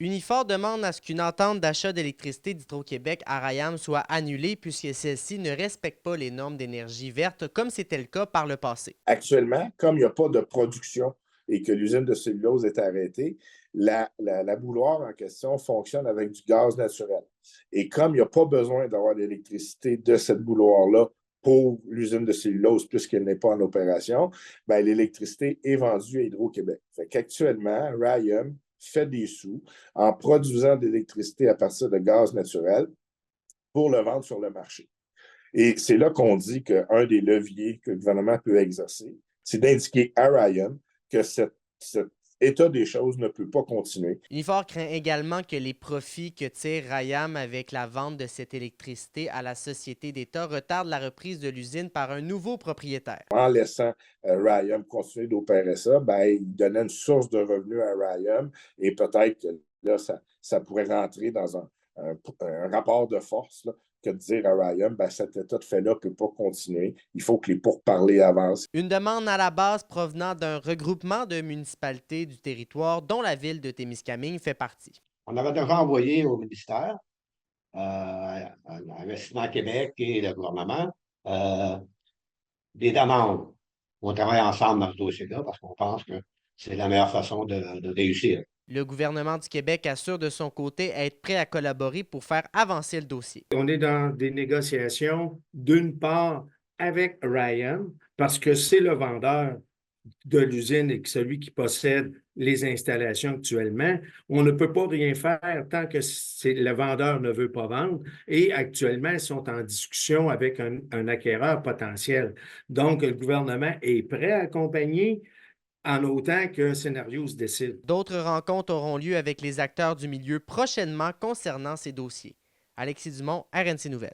Unifor demande à ce qu'une entente d'achat d'électricité d'Hydro-Québec à Rayam soit annulée puisque celle-ci ne respecte pas les normes d'énergie verte comme c'était le cas par le passé. Actuellement, comme il n'y a pas de production et que l'usine de cellulose est arrêtée, la bouilloire en question fonctionne avec du gaz naturel. Et comme il n'y a pas besoin d'avoir l'électricité de cette bouilloire-là pour l'usine de cellulose, puisqu'elle n'est pas en opération, ben, l'électricité est vendue à Hydro-Québec. Fait qu'actuellement, Rayum fait des sous en produisant de l'électricité à partir de gaz naturel pour le vendre sur le marché. Et c'est là qu'on dit qu'un des leviers que le gouvernement peut exercer, c'est d'indiquer à Ryan que cet état des choses ne peut pas continuer. Unifor craint également que les profits que tire Rayam avec la vente de cette électricité à la société d'État retardent la reprise de l'usine par un nouveau propriétaire. En laissant Ryan continuer d'opérer ça, ben, il donnait une source de revenus à Ryan et peut-être que là, ça pourrait rentrer dans un rapport de force là, que de dire à Ryan, ben, cet état de fait-là ne peut pas continuer. Il faut que les pourparlers avancent. Une demande à la base provenant d'un regroupement de municipalités du territoire dont la ville de Témiscamingue fait partie. On avait déjà envoyé au ministère, à l'Investissement Québec et le gouvernement, euh, des demandes. On travaille ensemble dans ce dossier-là parce qu'on pense que c'est la meilleure façon de réussir. Le gouvernement du Québec assure de son côté être prêt à collaborer pour faire avancer le dossier. On est dans des négociations, d'une part, avec Ryan, parce que c'est le vendeur de l'usine et celui qui possède les installations actuellement. On ne peut pas rien faire tant que le vendeur ne veut pas vendre et actuellement, ils sont en discussion avec un acquéreur potentiel. Donc, le gouvernement est prêt à accompagner en autant qu'un scénario se décide. D'autres rencontres auront lieu avec les acteurs du milieu prochainement concernant ces dossiers. Alexis Dumont, RNC Nouvelles.